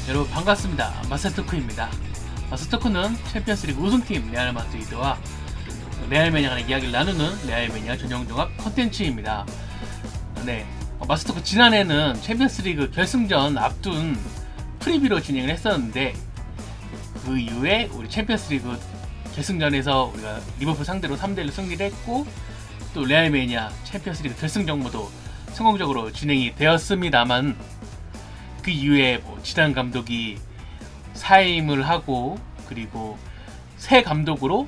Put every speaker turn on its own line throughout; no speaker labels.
여러분 반갑습니다. 마사토크입니다. 마사토크는 챔피언스리그 우승팀 레알 마드리드와 레알 매니아 간의 이야기를 나누는 레알 매니아 전용 종합 콘텐츠입니다. 네, 마사토크 지난해는 챔피언스리그 결승전 앞둔 프리뷰로 진행을 했었는데 그 이후에 우리 챔피언스리그 결승전에서 우리가 리버풀 상대로 3대1로 승리를 했고 또 레알 매니아 챔피언스리그 결승전모도 성공적으로 진행이 되었습니다만 그 이후에 지단 감독이 사임을 하고 그리고 새 감독으로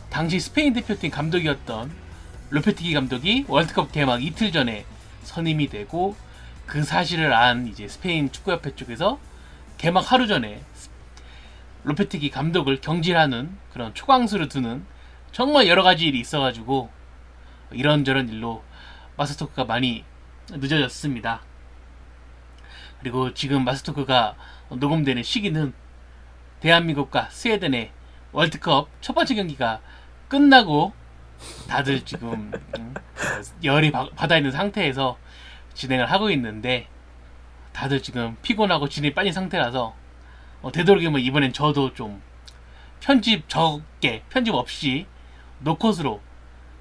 당시 스페인 대표팀 감독이었던 로페티기 감독이 월드컵 개막 이틀 전에 선임이 되고 그 사실을 안 이제 스페인 축구협회 쪽에서 개막 하루 전에 로페티기 감독을 경질하는 그런 초강수를 두는 정말 여러 가지 일이 있어가지고 이런저런 일로 마스토크가 많이 늦어졌습니다. 그리고 지금 마스토크가 녹음되는 시기는 대한민국과 스웨덴의 월드컵 첫 번째 경기가 끝나고 다들 지금 열이 받아 있는 상태에서 진행을 하고 있는데 다들 지금 피곤하고 진이 빠진 상태라서 되도록이면 이번엔 저도 좀 편집 없이 노컷으로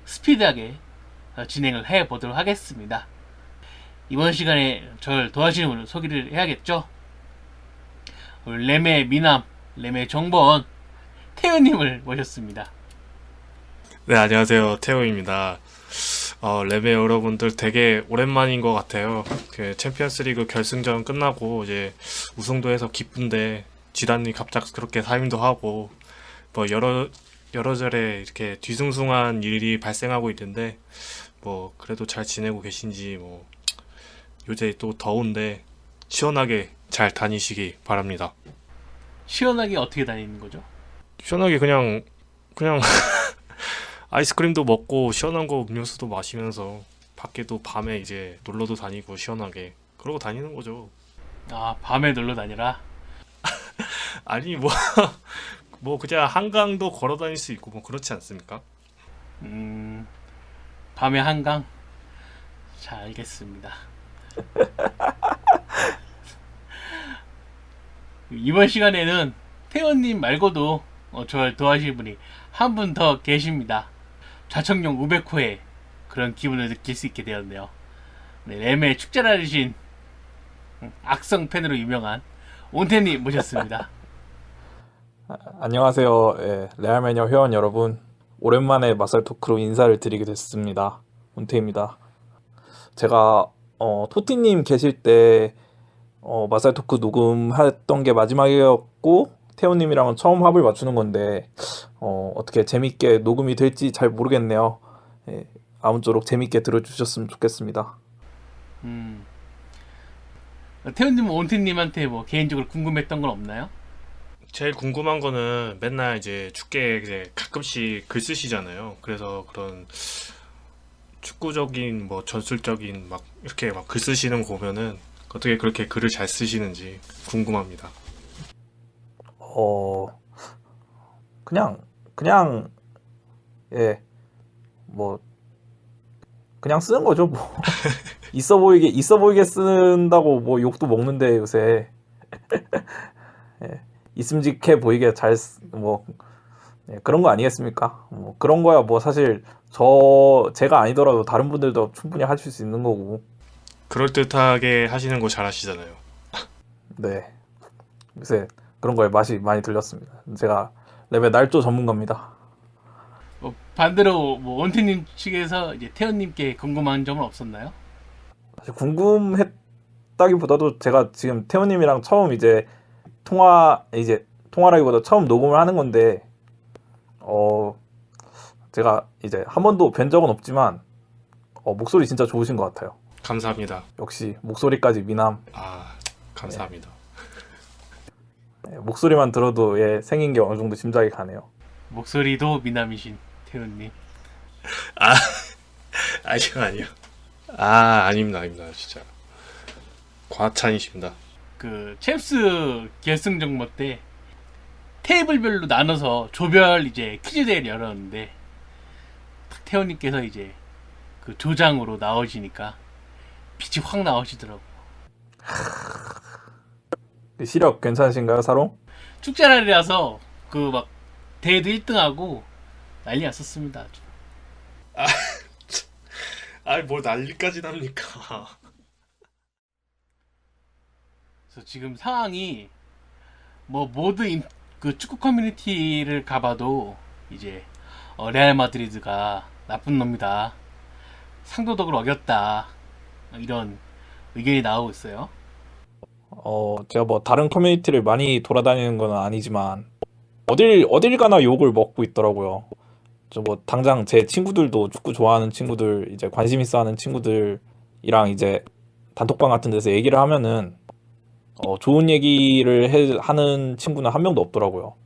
스피드하게 진행을 해보도록 하겠습니다. 이번 시간에 저를 도와주시는 분을 소개를 해야겠죠. 레메 미남, 레메 정번 태우님을 모셨습니다.
네, 안녕하세요. 태호입니다. 레베 여러분들 되게 오랜만인 것 같아요. 그 챔피언스리그 결승전 끝나고 이제 우승도 해서 기쁜데 지단이 갑작스럽게 사임도 하고 뭐 여러저래 이렇게 뒤숭숭한 일이 발생하고 있는데 뭐 그래도 잘 지내고 계신지 뭐 요새 또 더운데 시원하게 잘 다니시기 바랍니다.
시원하게 어떻게 다니는 거죠?
시원하게 그냥 아이스크림도 먹고 시원한 거 음료수도 마시면서 밖에도 밤에 이제 놀러도 다니고 시원하게 그러고 다니는 거죠.
아, 밤에 놀러 다니라?
아니 뭐 그냥 한강도 걸어 다닐 수 있고 뭐 그렇지 않습니까?
밤에 한강? 자, 알겠습니다. 이번 시간에는 태원님 말고도 저를 도와주실 분이 한 분 더 계십니다. 좌청룡 우베코의 그런 기분을 느낄 수 있게 되었네요. 네, 램의 축제라르신 악성 팬으로 유명한 온태님 모셨습니다.
안녕하세요. 예, 레알매니아 회원 여러분. 오랜만에 마살 토크로 인사를 드리게 됐습니다. 온태입니다. 제가 토티님 계실 때 마살 토크 녹음했던 게 마지막이었고 태호님이랑은 처음 합을 맞추는 건데 어떻게 재밌게 녹음이 될지 잘 모르겠네요. 예, 아무쪼록 재밌게 들어주셨으면 좋겠습니다.
태훈님은 온태님한테 뭐 개인적으로 궁금했던 건 없나요?
제일 궁금한 거는 맨날 이제 축구에 이제 가끔씩 글 쓰시잖아요. 그래서 그런 축구적인 뭐 전술적인 막 이렇게 막 글 쓰시는 거 보면은 어떻게 그렇게 글을 잘 쓰시는지 궁금합니다.
그냥 예, 뭐 그냥 쓰는 거죠. 뭐 있어 보이게 쓴다고 뭐 욕도 먹는데 요새 예, 있음직해 보이게 뭐 그런 거 아니겠습니까? 뭐 그런 거야 뭐 사실 제가 아니더라도 다른 분들도 충분히 하실 수 있는 거고.
그럴듯하게 하시는 거 잘하시잖아요.
네, 요새 그런 거에 맛이 많이 들렸습니다. 제가 레벨 날조 전문가입니다.
반대로 뭐 온태님 측에서 이제 태훈님께 궁금한 점은 없었나요?
사실 궁금했다기보다도 제가 지금 태호님이랑 처음 통화라기보다 처음 녹음을 하는 건데 제가 이제 한 번도 뵌 적은 없지만 목소리 진짜 좋으신 것 같아요.
감사합니다.
역시 목소리까지 미남.
감사합니다.
네, 목소리만 들어도 생긴 게 어느 정도 짐작이 가네요.
목소리도 미남이신 태훈님.
아니요. 아닙니다. 진짜. 과찬이십니다.
그 챔스 결승 정모 때 테이블별로 나눠서 조별 이제 퀴즈 대회를 열었는데 태훈님께서 이제 그 조장으로 나오시니까 빛이 확 나오시더라고.
시력 괜찮으신가요, 사롱?
축제 날이라서 그 막 대회도 1등하고 난리 났었습니다. 아주.
아이 뭘 난리까지 납니까?
그래서 지금 상황이 뭐 모든 그 축구 커뮤니티를 가봐도 이제 레알 마드리드가 나쁜 놈이다, 상도덕을 어겼다, 이런 의견이 나오고 있어요.
제가 뭐 다른 커뮤니티를 많이 돌아다니는 건 아니지만 어딜 가나 욕을 먹고 있더라고요. 저 뭐 당장 제 친구들도 축구 좋아하는 친구들, 이제 관심 있어 하는 친구들이랑 이제 단톡방 같은 데서 얘기를 하면은 좋은 얘기를 하는 친구는 한 명도 없더라고요.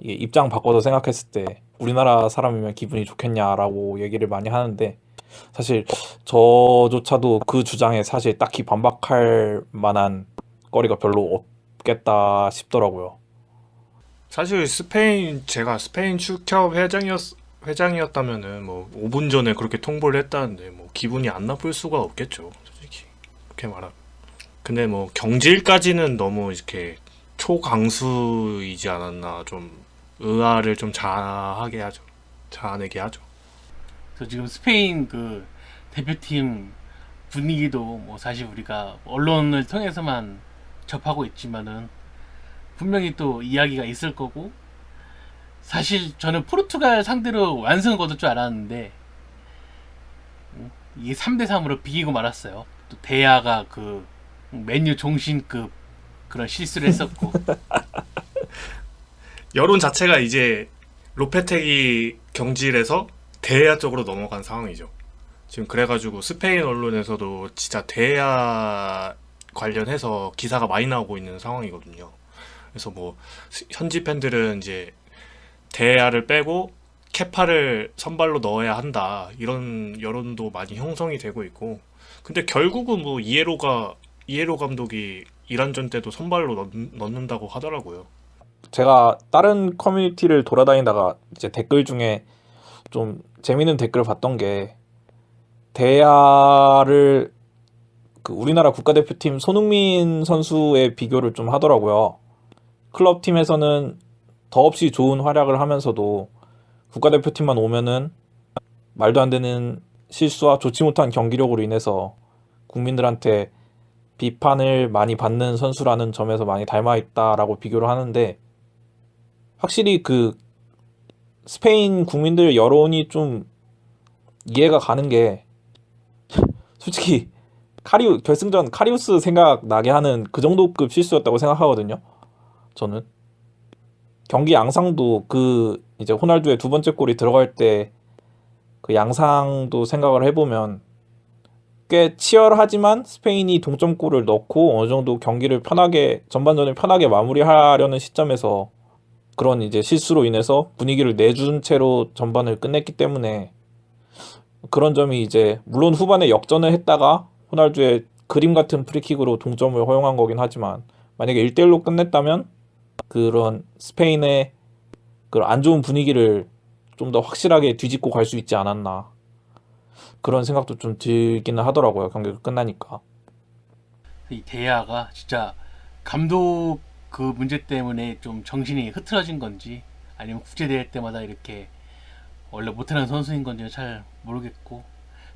이게 입장 바꿔서 생각했을 때 우리나라 사람이면 기분이 좋겠냐라고 얘기를 많이 하는데, 사실 저조차도 그 주장에 사실 딱히 반박할 만한 거리가 별로 없겠다 싶더라고요.
사실 제가 스페인 축협 회장이었다면은 뭐 5분 전에 그렇게 통보를 했다는데 뭐 기분이 안 나쁠 수가 없겠죠, 솔직히 그렇게 말하면. 근데 뭐 경질까지는 너무 이렇게 초강수이지 않았나, 좀 의아를 좀 자아내게 하죠.
그래서 지금 스페인 그 대표팀 분위기도 뭐 사실 우리가 언론을 통해서만 접하고 있지만은 분명히 또 이야기가 있을 거고, 사실 저는 포르투갈 상대로 완승을 거둘 줄 알았는데 이게 3대3으로 비기고 말았어요. 또 데야가 그 맨유 종신급 그런 실수를 했었고.
여론 자체가 이제 로페테기 경질에서 데야 쪽으로 넘어간 상황이죠. 지금 그래가지고 스페인 언론에서도 진짜 데야 관련해서 기사가 많이 나오고 있는 상황이거든요. 그래서 뭐 현지 팬들은 이제 데야를 빼고 케파를 선발로 넣어야 한다, 이런 여론도 많이 형성이 되고 있고, 근데 결국은 뭐 이에로 감독이 이란전 때도 선발로 넣는다고 하더라고요.
제가 다른 커뮤니티를 돌아다니다가 이제 댓글 중에 좀 재밌는 댓글을 봤던 게, 대야를 그 우리나라 국가대표팀 손흥민 선수의 비교를 좀 하더라고요. 클럽팀에서는 더없이 좋은 활약을 하면서도 국가대표팀만 오면은 말도 안 되는 실수와 좋지 못한 경기력으로 인해서 국민들한테 비판을 많이 받는 선수라는 점에서 많이 닮아 있다라고 비교를 하는데, 확실히 그 스페인 국민들 여론이 좀 이해가 가는 게, 솔직히 결승전 카리우스 생각나게 하는 그 정도급 실수였다고 생각하거든요. 저는 경기 양상도 그 이제 호날두의 두 번째 골이 들어갈 때 그 양상도 생각을 해보면 꽤 치열하지만 스페인이 동점골을 넣고 어느 정도 경기를 전반전을 편하게 마무리하려는 시점에서 그런 이제 실수로 인해서 분위기를 내준 채로 전반을 끝냈기 때문에, 그런 점이 이제 물론 후반에 역전을 했다가 호날두의 그림 같은 프리킥으로 동점을 허용한 거긴 하지만, 만약에 1대1로 끝냈다면 그런 스페인의 그 안 좋은 분위기를 좀 더 확실하게 뒤집고 갈 수 있지 않았나, 그런 생각도 좀 들기는 하더라고요, 경기가 끝나니까.
이 데야가 진짜 감독 그 문제 때문에 좀 정신이 흐트러진 건지, 아니면 국제대회 때마다 이렇게 원래 못하는 선수인 건지 잘 모르겠고,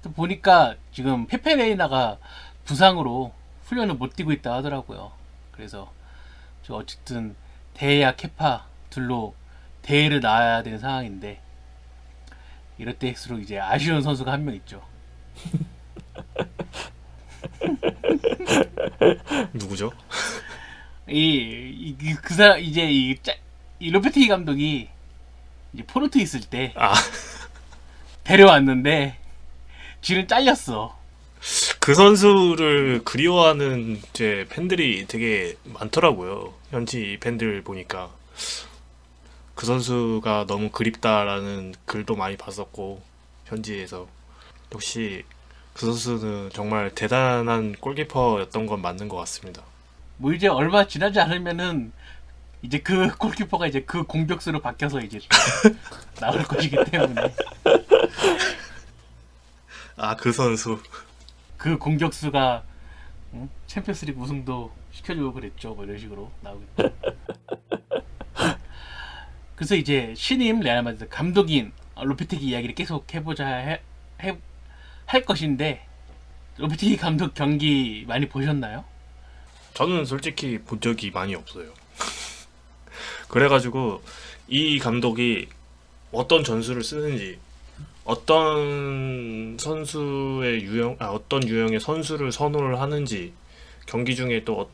또 보니까 지금 페페레이나가 부상으로 훈련을 못 뛰고 있다 하더라고요. 그래서 어쨌든 데야 케파 둘로 대회를 나와야 되는 상황인데, 이럴 때일수록 이제 아쉬운 선수가 한 명 있죠.
누구죠?
그 사람 이제 이 로페티기 감독이 이제 포르투 있을 때 데려왔는데 지는 잘렸어.
그 선수를 그리워하는 이제 팬들이 되게 많더라고요. 현지 팬들 보니까 그 선수가 너무 그립다라는 글도 많이 봤었고, 현지에서 역시 그 선수는 정말 대단한 골키퍼였던 건 맞는 것 같습니다.
뭐 이제 얼마 지나지 않으면은 이제 그 골키퍼가 이제 그 공격수로 바뀌어서 이제 또 나올 것이기 때문에,
아, 그 선수.
그 공격수가 응? 챔피언스리그 우승도 시켜주고 그랬죠. 뭐 이런 식으로 나오겠죠. 그래서 이제 신임 레알 마드리드 감독인 로페테기 이야기를 계속 할 것인데 로페테기 감독 경기 많이 보셨나요?
저는 솔직히 본 적이 많이 없어요. 그래가지고 이 감독이 어떤 전술을 쓰는지, 어떤 선수의 어떤 유형의 선수를 선호를 하는지, 경기 중에 또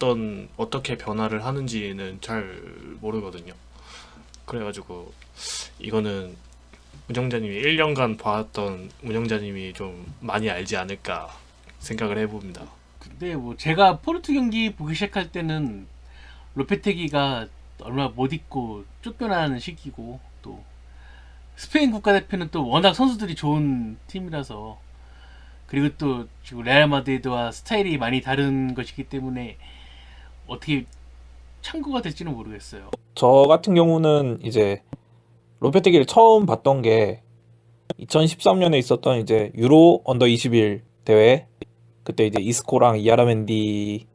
어떻게 변화를 하는지는 잘 모르거든요. 그래가지고 이거는 운영자님이 1년간 봐왔던 운영자님이 좀 많이 알지 않을까 생각을 해봅니다.
근데 뭐 제가 포르투 경기 보기 시작할 때는 로페테기가 얼마나 못 있고 쫓겨나는 시기고 또 스페인 국가대표는 또 워낙 선수들이 좋은 팀이라서 그리고 또 지금 레알 마드리드와 스타일이 많이 다른 것이기 때문에 어떻게 참고가 될지는 모르겠어요.
저 같은 경우는 이제 로페테기를 처음 봤던 게 2013년에 있었던 이제 유로 언더 21 대회. 그때 이제 이스코랑 이아라멘디,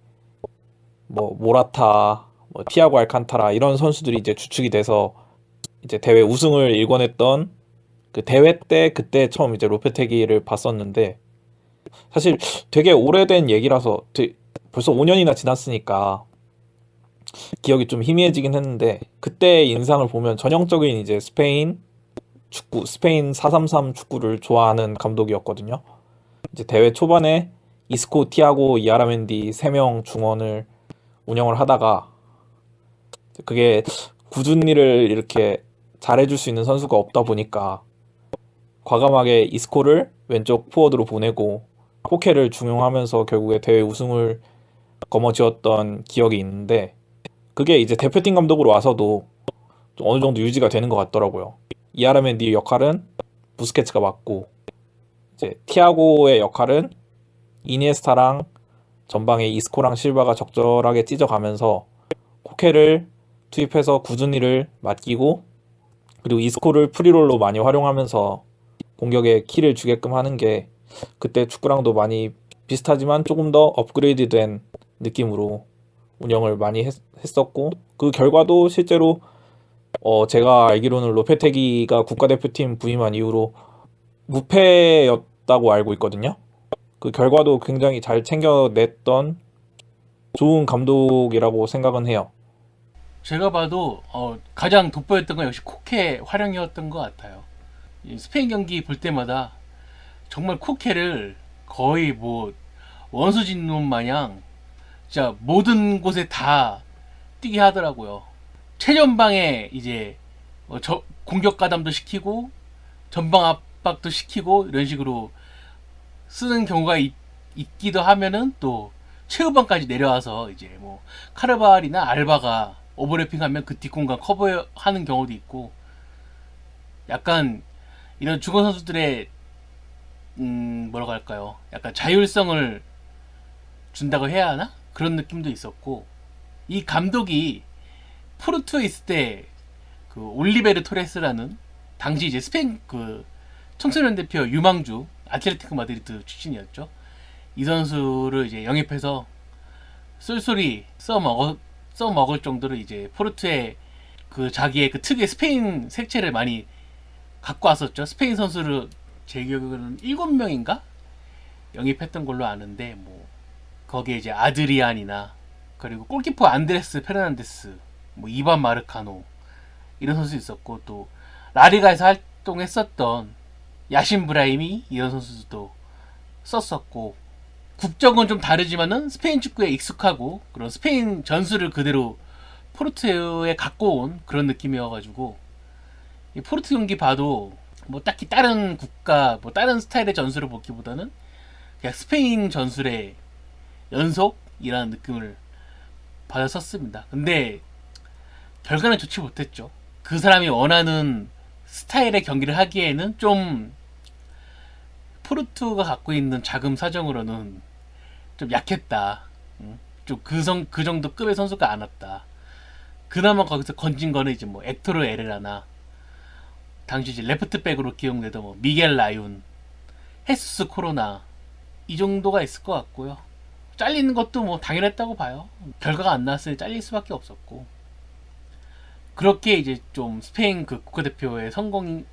뭐 모라타, 뭐 티아고 알칸타라 이런 선수들이 이제 주축이 돼서 이제 대회 우승을 일궈냈던 그 대회 때 그때 처음 이제 로페테기를 봤었는데, 사실 되게 오래된 얘기라서 벌써 5년이나 지났으니까 기억이 좀 희미해지긴 했는데, 그때 인상을 보면 전형적인 이제 스페인 축구, 스페인 433 축구를 좋아하는 감독이었거든요. 이제 대회 초반에 이스코, 티아고, 이아라멘디 3명 중원을 운영을 하다가 그게 꾸준히 일을 이렇게 잘해줄 수 있는 선수가 없다 보니까 과감하게 이스코를 왼쪽 포워드로 보내고 코케를 중용하면서 결국에 대회 우승을 거머쥐었던 기억이 있는데, 그게 이제 대표팀 감독으로 와서도 좀 어느 정도 유지가 되는 것 같더라고요. 이아라멘디 역할은 부스케츠가 맡고, 이제 티아고의 역할은 이니에스타랑 전방에 이스코랑 실바가 적절하게 찢어가면서 코케를 투입해서 꾸준히를 맡기고, 그리고 이스코를 프리롤로 많이 활용하면서 공격에 키를 주게끔 하는 게 그때 축구랑도 많이 비슷하지만 조금 더 업그레이드된 느낌으로 운영을 많이 했었고, 그 결과도 실제로 제가 알기로는 로페테기가 국가대표팀 부임한 이후로 무패였다고 알고 있거든요. 그 결과도 굉장히 잘 챙겨냈던 좋은 감독이라고 생각은 해요.
제가 봐도 가장 돋보였던 건 역시 코케 활용이었던 것 같아요. 이 스페인 경기 볼 때마다 정말 코케를 거의 뭐 원수진놈 마냥 진짜 모든 곳에 다 뛰게 하더라고요. 최전방에 이제 공격 가담도 시키고 전방 압박도 시키고 이런 식으로 쓰는 경우가 있기도 하면은 또 최후방까지 내려와서 이제 뭐 카르발이나 알바가 오버래핑하면 그 뒷공간 커버하는 경우도 있고, 약간 이런 중원 선수들의 뭐라고 할까요? 약간 자율성을 준다고 해야 하나? 그런 느낌도 있었고, 이 감독이 포르투에 있을 때 그 올리베르 토레스라는 당시 이제 스페인 그 청소년 대표 유망주 아틀레티코 마드리드 출신이었죠. 이 선수를 이제 영입해서 쏠쏠이 써먹을 정도로 이제 포르투에 그 자기의 그 특유의 스페인 색채를 많이 갖고 왔었죠. 스페인 선수를 제 기억으로는 7명인가 영입했던 걸로 아는데, 뭐 거기에 이제 아드리안이나 그리고 골키퍼 안드레스 페르난데스, 뭐 이반 마르카노 이런 선수 있었고, 또 라리가에서 활동했었던 야신 브라임이 이런 선수도 썼었고, 국적은 좀 다르지만은 스페인 축구에 익숙하고 그런 스페인 전술을 그대로 포르투에 갖고 온 그런 느낌이어가지고, 이 포르투 경기 봐도 뭐 딱히 다른 국가 뭐 다른 스타일의 전술을 보기보다는 그냥 스페인 전술의 연속이라는 느낌을 받았었습니다. 근데 결과는 좋지 못했죠. 그 사람이 원하는 스타일의 경기를 하기에는 좀 포르투가 갖고 있는 자금 사정으로는 좀 약했다. 좀 그 정도 급의 선수가 안 왔다. 그나마 거기서 건진 거는 이제 뭐 엑토르 에레라나 당시 이제 레프트백으로 기용되던 뭐 미겔 라윤, 헤수스 코로나 이 정도가 있을 것 같고요. 잘리는 것도 뭐 당연했다고 봐요. 결과가 안 나왔으니 잘릴 수밖에 없었고. 그렇게 이제 좀 스페인 그 국가대표의 성공이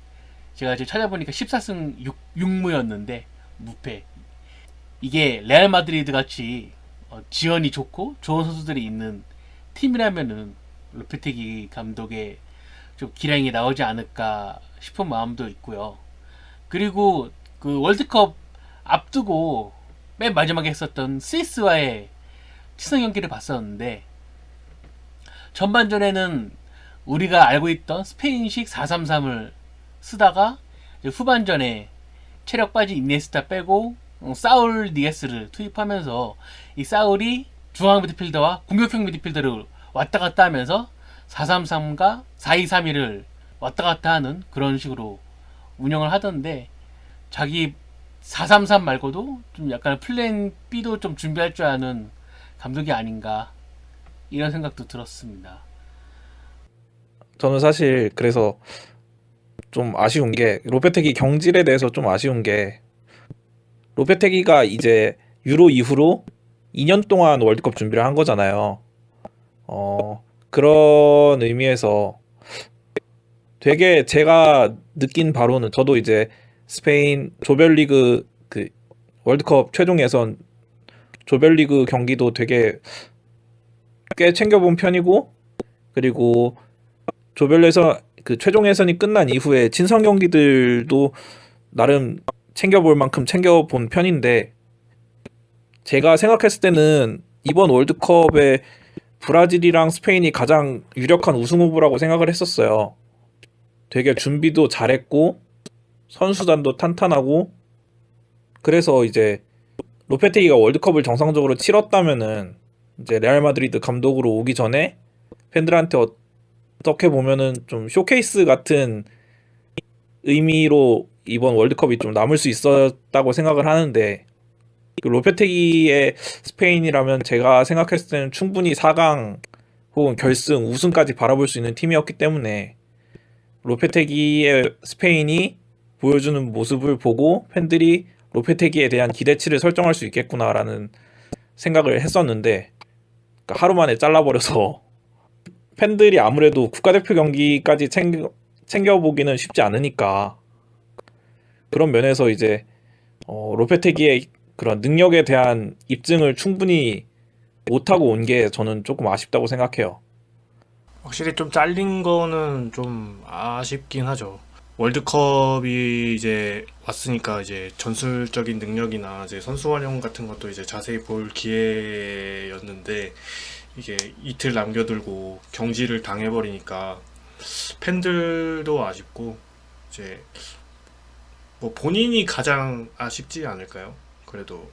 제가 지금 찾아보니까 14승 6무였는데 무패. 이게 레알 마드리드 같이 지원이 좋고 좋은 선수들이 있는 팀이라면은 로페테기 감독의 좀 기량이 나오지 않을까 싶은 마음도 있고요. 그리고 그 월드컵 앞두고 맨 마지막에 했었던 스위스와의 친선 경기를 봤었는데 전반전에는 우리가 알고 있던 스페인식 4-3-3을 쓰다가 후반전에 체력 빠진 이니에스타 빼고 사울 니게스를 투입하면서 이 사울이 중앙 미드필더와 공격형 미드필더를 왔다 갔다 하면서 4-3-3과 4-2-3-1을 왔다 갔다 하는 그런 식으로 운영을 하던데 자기 4-3-3 말고도 좀 약간 플랜 B도 좀 준비할 줄 아는 감독이 아닌가 이런 생각도 들었습니다.
저는 사실 그래서 좀 아쉬운 게 로페테기 경질에 대해서 좀 아쉬운 게 로페테기가 이제 유로 이후로 2년 동안 월드컵 준비를 한 거잖아요. 그런 의미에서 되게 제가 느낀 바로는 저도 이제 스페인 조별리그 그 월드컵 최종 예선 조별리그 경기도 되게 꽤 챙겨본 편이고 그리고 조별 예선 그 최종 예선이 끝난 이후에 친선 경기들도 나름 챙겨볼 만큼 챙겨본 편인데 제가 생각했을 때는 이번 월드컵에 브라질이랑 스페인이 가장 유력한 우승 후보라고 생각을 했었어요. 되게 준비도 잘했고 선수단도 탄탄하고 그래서 이제 로페테기가 월드컵을 정상적으로 치렀다면은 이제 레알 마드리드 감독으로 오기 전에 팬들한테 어떻게 보면은 좀 쇼케이스 같은 의미로 이번 월드컵이 좀 남을 수 있었다고 생각을 하는데 그 로페테기의 스페인이라면 제가 생각했을 때는 충분히 4강 혹은 결승 우승까지 바라볼 수 있는 팀이었기 때문에 로페테기의 스페인이 보여주는 모습을 보고 팬들이 로페테기에 대한 기대치를 설정할 수 있겠구나라는 생각을 했었는데 그러니까 하루 만에 잘라버려서 팬들이 아무래도 국가대표 경기까지 챙겨보기는 쉽지 않으니까 그런 면에서 이제 로페테기의 그런 능력에 대한 입증을 충분히 못하고 온 게 저는 조금 아쉽다고 생각해요.
확실히 좀 잘린 거는 좀 아쉽긴 하죠. 월드컵이 이제 왔으니까 이제 전술적인 능력이나 이제 선수 활용 같은 것도 이제 자세히 볼 기회였는데 이게 이틀 남겨두고 경질을 당해버리니까 팬들도 아쉽고 이제 뭐 본인이 가장 아쉽지 않을까요? 그래도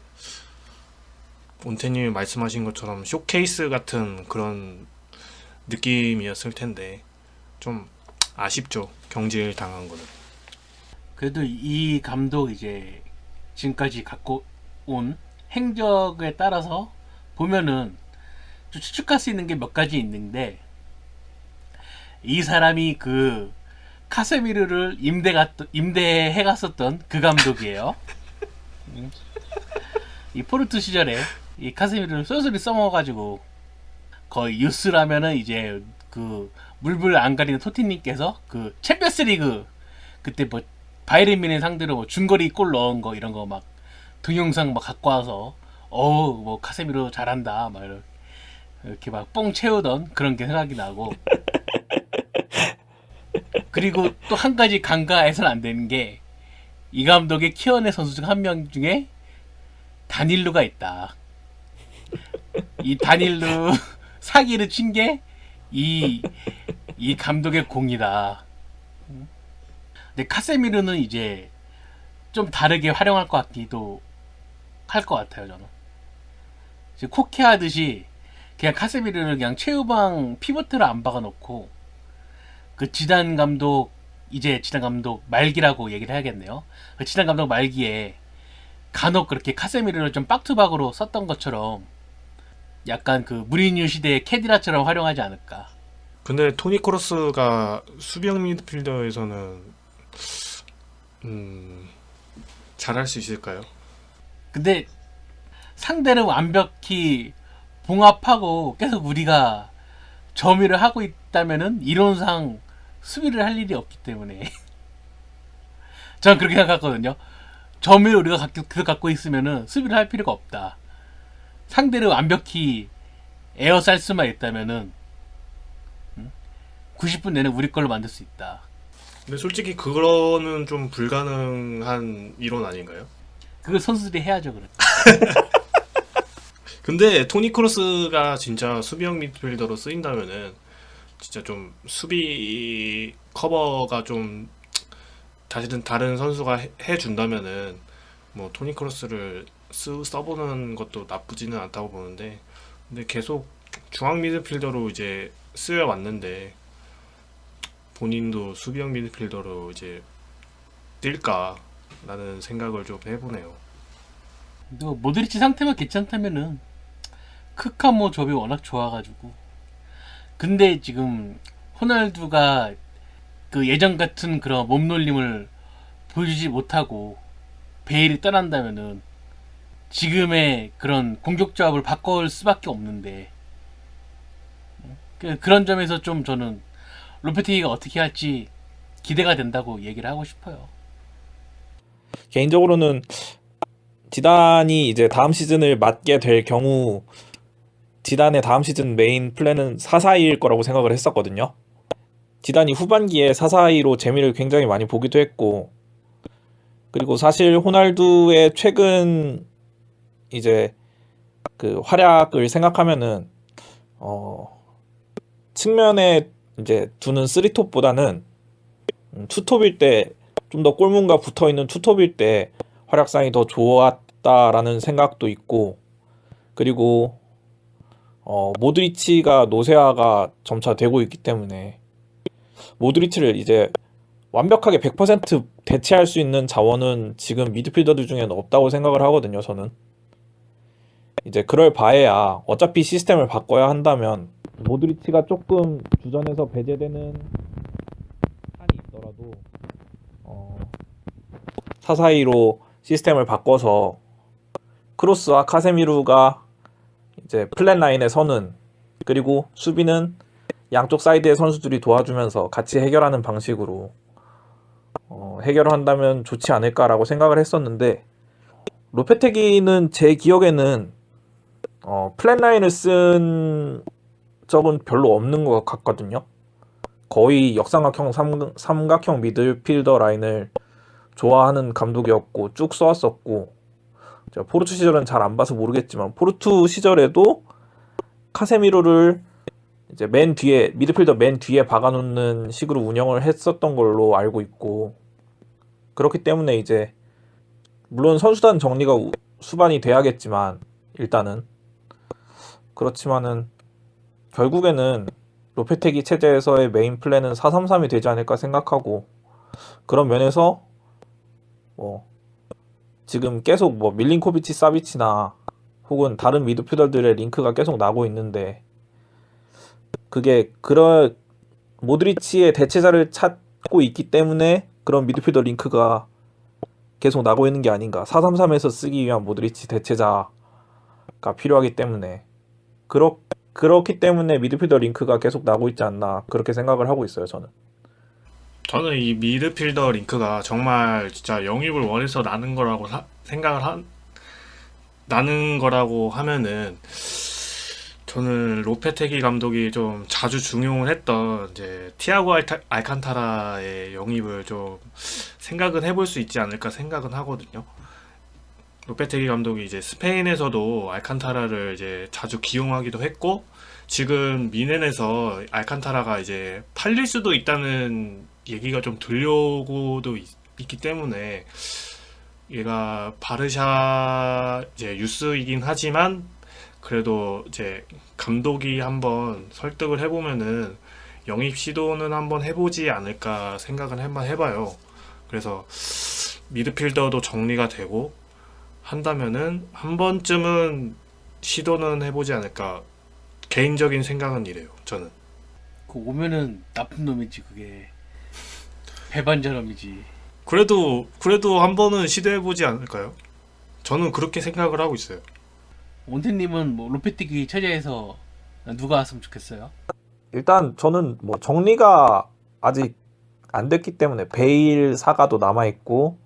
온태님이 말씀하신 것처럼 쇼케이스 같은 그런 느낌이었을 텐데 좀 아쉽죠. 경질 당한 거는.
그래도 이 감독 이제 지금까지 갖고 온 행적에 따라서 보면은 좀 추측할 수 있는 게 몇 가지 있는데 이 사람이 그 카세미르를 임대해 갔었던 그 감독이에요. 이 포르투 시절에 이 카세미르를 쏠쏠히 써먹어가지고 거의 뉴스라면은 이제 그 물불 안 가리는 토티님께서 그 챔피언스리그 그때 뭐 바이에른 뮌헨 상대로 뭐 중거리 골 넣은 거 이런 거 막 동영상 막 갖고 와서 뭐 카세미르 잘한다 막 이렇게 막 뽕 채우던 그런 게 생각이 나고 그리고 또 한 가지 간과해서는 안 되는 게 이 감독의 키워낸 선수 중 한 명 중에 다닐루가 있다. 이 다닐루 사기를 친 게 이 감독의 공이다. 근데 카세미르는 이제 좀 다르게 활용할 것 같기도 할 것 같아요, 저는. 지금 코케 하듯이 그냥 카세미르를 그냥 최후방 피보트를 안 박아놓고 그 지단 감독 말기라고 얘기를 해야겠네요. 그 지단 감독 말기에 간혹 그렇게 카세미르를 좀 박투박으로 썼던 것처럼 약간 그 무리뉴 시대의 캐디라처럼 활용하지 않을까.
근데 토니 크로스가 수비형 미드필더에서는 잘할 수 있을까요?
근데 상대를 완벽히 봉합하고 계속 우리가 점유를 하고 있다면은 이론상 수비를 할 일이 없기 때문에 저는 그렇게 생각하거든요. 점유를 우리가 계속 갖고 있으면은 수비를 할 필요가 없다. 상대를 완벽히 에어쌀 수만 있다면은 90분 내내 우리 걸로 만들 수 있다.
근데 솔직히 그거는 좀 불가능한 이론 아닌가요?
그걸 선수들이 해야죠. 그래.
근데 토니 크로스가 진짜 수비형 미드필더로 쓰인다면은 진짜 좀 수비 커버가 좀 다른 선수가 해준다면은 뭐 토니 크로스를 써보는 것도 나쁘지는 않다고 보는데, 근데 계속 중앙 미드필더로 이제 쓰여왔는데 본인도 수비형 미드필더로 이제 뛸까라는 생각을 좀 해보네요.
또 모드리치 상태만 괜찮다면은 크카 뭐 조합이 워낙 좋아가지고. 근데 지금 호날두가 그 예전 같은 그런 몸놀림을 보여주지 못하고 베일이 떠난다면은 지금의 그런 공격 조합을 바꿀 수밖에 없는데, 그런 점에서 좀 저는 로페티기가 어떻게 할지 기대가 된다고 얘기를 하고 싶어요.
개인적으로는 지단이 이제 다음 시즌을 맡게 될 경우 지단의 다음 시즌 메인 플랜은 4-4-2일 거라고 생각을 했었거든요. 지단이 후반기에 4-4-2로 재미를 굉장히 많이 보기도 했고, 그리고 사실 호날두의 최근 이제 그 활약을 생각하면은 측면에 이제 두는 3톱보다는 투톱일 때 좀 더 골문과 붙어있는 투톱일 때 활약상이 더 좋았다라는 생각도 있고, 그리고 모드리치가 노쇠화가 점차 되고 있기 때문에 모드리치를 이제 완벽하게 100% 대체할 수 있는 자원은 지금 미드필더들 중에는 없다고 생각을 하거든요, 저는. 이제 그럴 바에야 어차피 시스템을 바꿔야 한다면 모드리치가 조금 주전에서 배제되는 한이 있더라도 4-4-2로 시스템을 바꿔서 크로스와 카세미루가 이제 플랫 라인에 서는, 그리고 수비는 양쪽 사이드의 선수들이 도와주면서 같이 해결하는 방식으로 해결을 한다면 좋지 않을까라고 생각을 했었는데, 로페테기는 제 기억에는 플랫 라인을 쓴 적은 별로 없는 것 같거든요. 거의 역삼각형, 삼각형 미드필더 라인을 좋아하는 감독이었고 쭉 써왔었고, 제가 포르투 시절은 잘 안 봐서 모르겠지만 포르투 시절에도 카세미로를 이제 맨 뒤에, 미드필더 맨 뒤에 박아놓는 식으로 운영을 했었던 걸로 알고 있고, 그렇기 때문에 이제 물론 선수단 정리가 수반이 돼야겠지만 일단은 그렇지만은 결국에는 로페테기 체제에서의 메인 플랜은 4-3-3이 되지 않을까 생각하고, 그런 면에서 뭐 지금 계속 뭐 밀린코비치, 사비치나 혹은 다른 미드필더들의 링크가 계속 나고 있는데, 그게 그런 모드리치의 대체자를 찾고 있기 때문에 그런 미드필더 링크가 계속 나고 있는 게 아닌가. 4-3-3에서 쓰기 위한 모드리치 대체자가 필요하기 때문에 그렇기 때문에 미드필더 링크가 계속 나고 있지 않나, 그렇게 생각을 하고 있어요, 저는.
저는 이 미드필더 링크가 정말 진짜 영입을 원해서 나는 거라고 나는 거라고 하면은, 저는 로페테기 감독이 좀 자주 중용을 했던 이제 티아고 알칸타라의 영입을 좀 생각은 해볼 수 있지 않을까 생각은 하거든요. 로페테기 감독이 이제 스페인에서도 알칸타라를 이제 자주 기용하기도 했고, 지금 미넨에서 알칸타라가 이제 팔릴 수도 있다는 얘기가 좀 들려오고도 있기 때문에, 얘가 바르샤 이제 유스이긴 하지만 그래도 이제 감독이 한번 설득을 해보면은 영입 시도는 한번 해보지 않을까 생각은 한번 해봐요. 그래서 미드필더도 정리가 되고 한다면은 한 번쯤은 시도는 해보지 않을까, 개인적인 생각은 이래요, 저는.
그 오면은 나쁜 놈이지, 그게 배반전험이지.
그래도 한 번은 시도해보지 않을까요? 저는 그렇게 생각을 하고 있어요.
원태님은 뭐 로페티기 체제에서 누가 왔으면 좋겠어요?
일단 저는 뭐 정리가 아직 안 됐기 때문에 베일 사가도 남아 있고,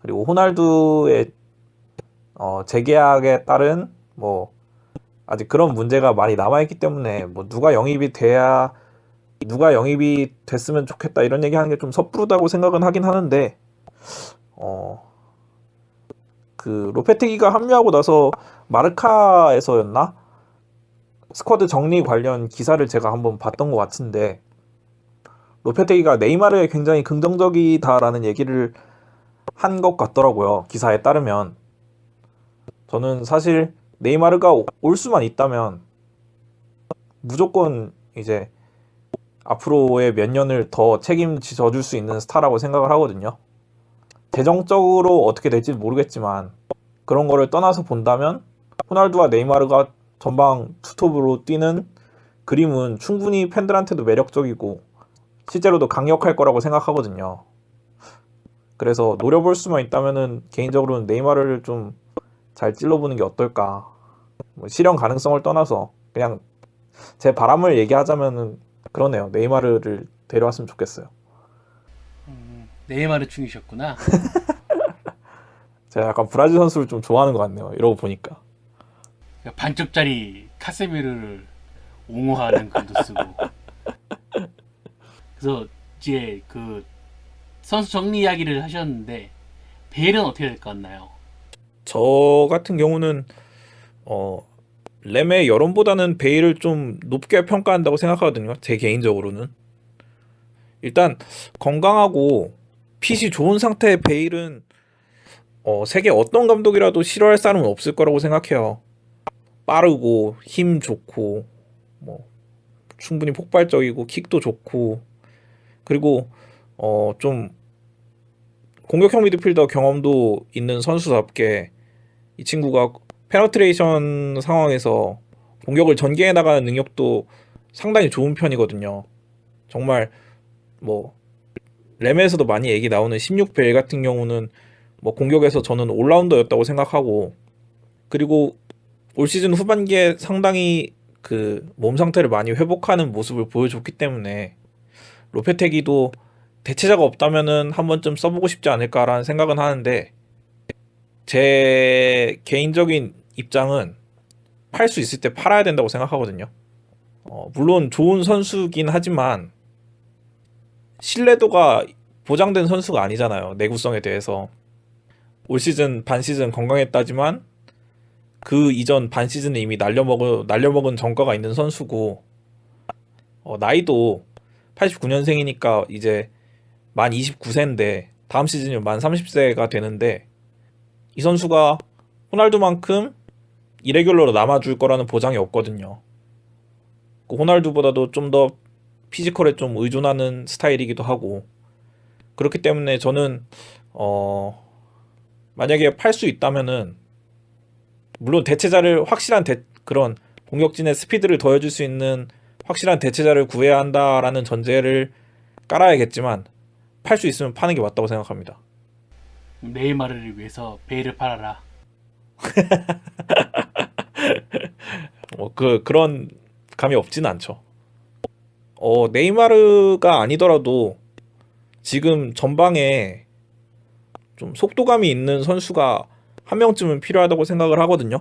그리고 호날두의 재계약에 따른 뭐 아직 그런 문제가 많이 남아 있기 때문에 뭐 누가 영입이 됐으면 좋겠다 이런 얘기하는 게 좀 섣부르다고 생각은 하긴 하는데, 그 로페테기가 합류하고 나서 마르카에서였나? 스쿼드 정리 관련 기사를 제가 한번 봤던 것 같은데, 로페테기가 네이마르에 굉장히 긍정적이다라는 얘기를 한 것 같더라고요. 기사에 따르면. 저는 사실 네이마르가 올 수만 있다면 무조건 이제 앞으로의 몇 년을 더 책임져 줄 수 있는 스타라고 생각을 하거든요. 재정적으로 어떻게 될지 모르겠지만 그런 거를 떠나서 본다면 호날두와 네이마르가 전방 투톱으로 뛰는 그림은 충분히 팬들한테도 매력적이고 실제로도 강력할 거라고 생각하거든요. 그래서 노려볼 수만 있다면은 개인적으로는 네이마르를 좀 잘 찔러보는 게 어떨까. 뭐 실현 가능성을 떠나서 그냥 제 바람을 얘기하자면은 그러네요. 네이마르를 데려왔으면 좋겠어요.
네이마르 충이셨구나.
제가 약간 브라질 선수를 좀 좋아하는 것 같네요. 이러고 보니까.
반쪽짜리 카세미르를 옹호하는 글도 쓰고. 그래서 이제 그 선수 정리 이야기를 하셨는데 베일은 어떻게 될 것 같나요?
저 같은 경우는 램의 여론보다는 베일을 좀 높게 평가한다고 생각하거든요. 제 개인적으로는. 일단 건강하고 핏이 좋은 상태의 베일은 세계 어떤 감독이라도 싫어할 사람은 없을 거라고 생각해요. 빠르고 힘 좋고 뭐 충분히 폭발적이고 킥도 좋고, 그리고 좀 공격형 미드필더 경험도 있는 선수답게 이 친구가 페너트레이션 상황에서 공격을 전개해 나가는 능력도 상당히 좋은 편이거든요. 정말 뭐 램에서도 많이 얘기 나오는 16벨 같은 경우는 뭐 공격에서 저는 올라운더였다고 생각하고, 그리고 올 시즌 후반기에 상당히 그 몸 상태를 많이 회복하는 모습을 보여줬기 때문에 로페테기도 대체자가 없다면은 한 번쯤 써보고 싶지 않을까라는 생각은 하는데, 제 개인적인 입장은 팔 수 있을 때 팔아야 된다고 생각하거든요. 물론 좋은 선수긴 하지만 신뢰도가 보장된 선수가 아니잖아요. 내구성에 대해서. 올 시즌 반 시즌 건강했다지만 그 이전 반 시즌에 이미 날려먹은 전과가 있는 선수고, 나이도 89년생이니까 이제 만 29세인데 다음 시즌이면 만 30세가 되는데, 이 선수가 호날두만큼 이레귤러로 남아줄 거라는 보장이 없거든요. 호날두보다도 좀 더 피지컬에 좀 의존하는 스타일이기도 하고, 그렇기 때문에 저는 만약에 팔 수 있다면은, 물론 대체자를 확실한 그런 공격진의 스피드를 더해줄 수 있는 확실한 대체자를 구해야 한다라는 전제를 깔아야겠지만 팔 수 있으면 파는 게 맞다고 생각합니다.
네이마르를 위해서 베일을 팔아라.
그런 감이 없지는 않죠. 네이마르가 아니더라도 지금 전방에 좀 속도감이 있는 선수가 한 명쯤은 필요하다고 생각을 하거든요.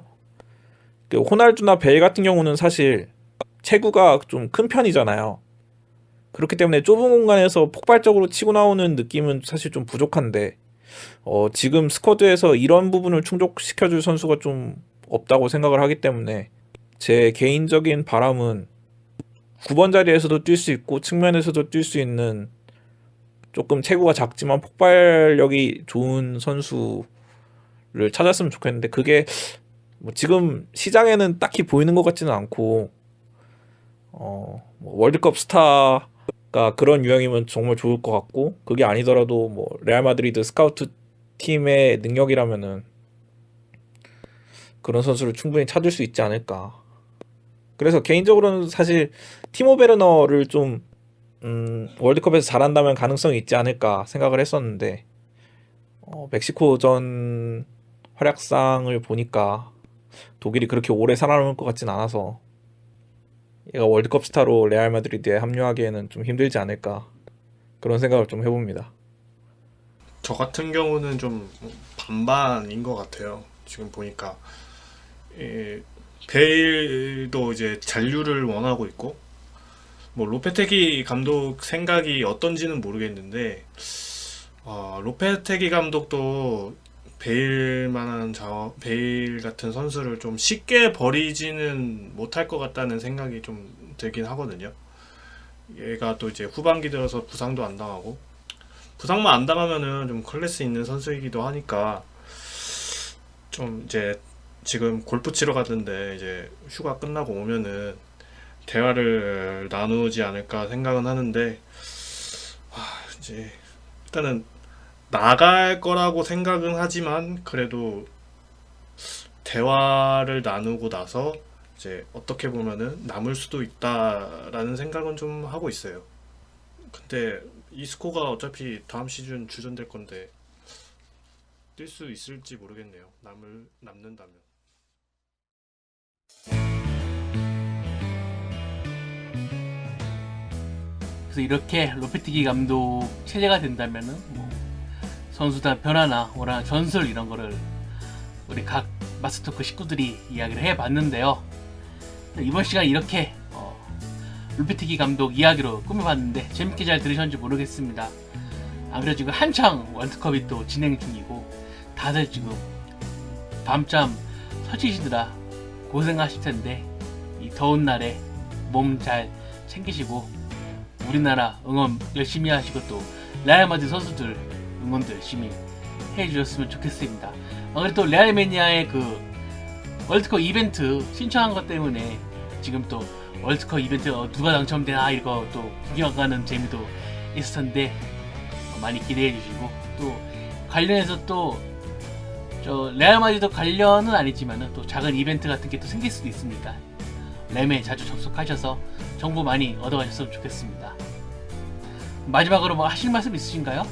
호날두나 베일 같은 경우는 사실 체구가 좀 큰 편이잖아요. 그렇기 때문에 좁은 공간에서 폭발적으로 치고 나오는 느낌은 사실 좀 부족한데, 지금 스쿼드에서 이런 부분을 충족시켜줄 선수가 좀 없다고 생각을 하기 때문에 제 개인적인 바람은 9번 자리에서도 뛸 수 있고 측면에서도 뛸 수 있는 조금 체구가 작지만 폭발력이 좋은 선수를 찾았으면 좋겠는데, 그게 뭐 지금 시장에는 딱히 보이는 것 같지는 않고, 뭐 월드컵 스타가 그런 유형이면 정말 좋을 것 같고, 그게 아니더라도 뭐 레알 마드리드 스카우트 팀의 능력이라면은 그런 선수를 충분히 찾을 수 있지 않을까. 그래서 개인적으로는 사실 티모 베르너를 좀 월드컵에서 잘한다면 가능성이 있지 않을까 생각을 했었는데, 멕시코전 활약상을 보니까 독일이 그렇게 오래 살아남을 것 같진 않아서 얘가 월드컵 스타로 레알 마드리드에 합류하기에는 좀 힘들지 않을까 그런 생각을 좀 해봅니다.
저 같은 경우는 좀 반반인 것 같아요. 지금 보니까 베일도 이제 잔류를 원하고 있고, 뭐 로페테기 감독 생각이 어떤지는 모르겠는데, 로페테기 감독도 베일 같은 선수를 좀 쉽게 버리지는 못할 것 같다는 생각이 좀 들긴 하거든요. 얘가 또 이제 후반기 들어서 부상도 안 당하고, 부상만 안 당하면은 좀 클래스 있는 선수이기도 하니까 좀 이제 지금 골프 치러 갔는데 이제 휴가 끝나고 오면은 대화를 나누지 않을까 생각은 하는데, 이제 일단은 나갈 거라고 생각은 하지만 그래도 대화를 나누고 나서 이제 어떻게 보면은 남을 수도 있다라는 생각은 좀 하고 있어요. 근데 이스코가 어차피 다음 시즌 주전될 건데 뛸 수 있을지 모르겠네요. 남는다면.
그래서 이렇게 로페티기 감독 체제가 된다면은 뭐 선수단 변화나 원하는 전술 이런 거를 우리 각 마스터토크 식구들이 이야기를 해봤는데요. 이번 시간 이렇게 로페티기 감독 이야기로 꾸며봤는데 재밌게 잘 들으셨는지 모르겠습니다. 아무래도 지금 한창 월드컵이 또 진행 중이고 다들 지금 밤잠 설치시느라 고생하실 텐데 이 더운 날에 몸 잘 챙기시고 우리나라 응원 열심히 하시고 또 레알 마드리드 선수들 응원도 열심히 해주셨으면 좋겠습니다. 그리고 또 레알 매니아의 그 월드컵 이벤트 신청한 것 때문에 지금 또 월드컵 이벤트 누가 당첨되나 이거 또 구경하는 재미도 있을 텐데 많이 기대해 주시고, 또 관련해서 또 저 레알 마드리드 관련은 아니지만은 또 작은 이벤트 같은 게 또 생길 수도 있으니까 램에 자주 접속하셔서 정보 많이 얻어가셨으면 좋겠습니다. 마지막으로 뭐 하실 말씀 있으신가요?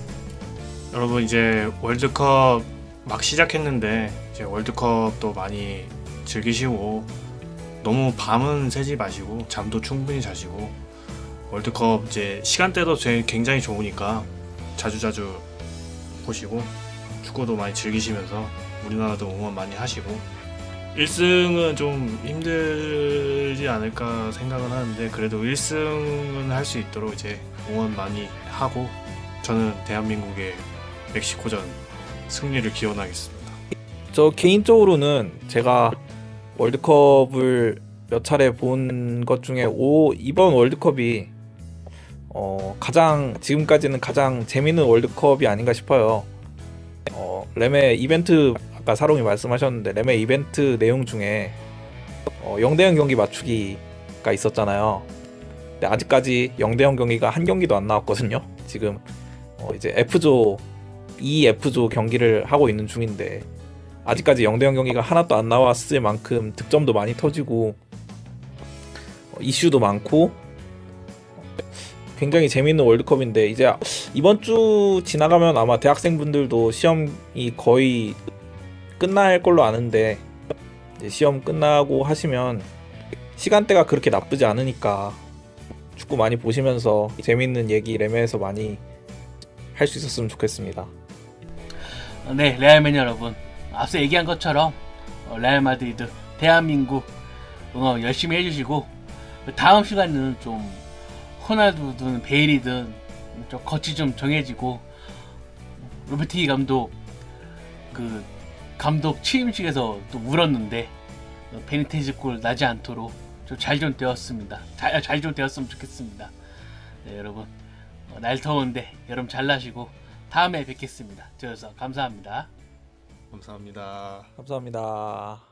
여러분, 이제 월드컵 막 시작했는데 이제 월드컵도 많이 즐기시고 너무 밤은 새지 마시고 잠도 충분히 자시고, 월드컵 이제 시간대도 굉장히 좋으니까 자주자주 보시고 축구도 많이 즐기시면서 우리나라도 응원 많이 하시고, 1승은 좀 힘들지 않을까 생각은 하는데 그래도 1승은 할 수 있도록 이제 응원 많이 하고, 저는 대한민국의 멕시코전 승리를 기원하겠습니다.
저 개인적으로는 제가 월드컵을 몇 차례 본 것 중에 이번 월드컵이 지금까지는 가장 재밌는 월드컵이 아닌가 싶어요. 램의 이벤트, 아까 사롱이 말씀하셨는데 램의 이벤트 내용 중에 0대0 경기 맞추기가 있었잖아요. 근데 아직까지 0대0 경기가 한 경기도 안 나왔거든요. 지금 이제 F조 2F조 경기를 하고 있는 중인데 아직까지 0대0 경기가 하나도 안 나왔을 만큼 득점도 많이 터지고 이슈도 많고 굉장히 재밌는 월드컵인데, 이제 이번 주 지나가면 아마 대학생분들도 시험이 거의 끝날 걸로 아는데, 이제 시험 끝나고 하시면 시간대가 그렇게 나쁘지 않으니까 축구 많이 보시면서 재밌는 얘기 램에서 많이 할 수 있었으면 좋겠습니다.
네, 레알 매니아 여러분, 앞서 얘기한 것처럼 레알 마드리드 대한민국 응원 열심히 해주시고, 다음 시간에는 좀 호날두든 베일이든 좀 거치 좀 정해지고, 로베티기 감독 그 감독 취임식에서 또 울었는데 베니테즈 골 나지 않도록 좀 잘 좀 되었습니다. 잘 좀 되었으면 좋겠습니다. 네, 여러분, 날 더운데 여름 잘 나시고 다음에 뵙겠습니다. 저여서 감사합니다.
감사합니다.
감사합니다.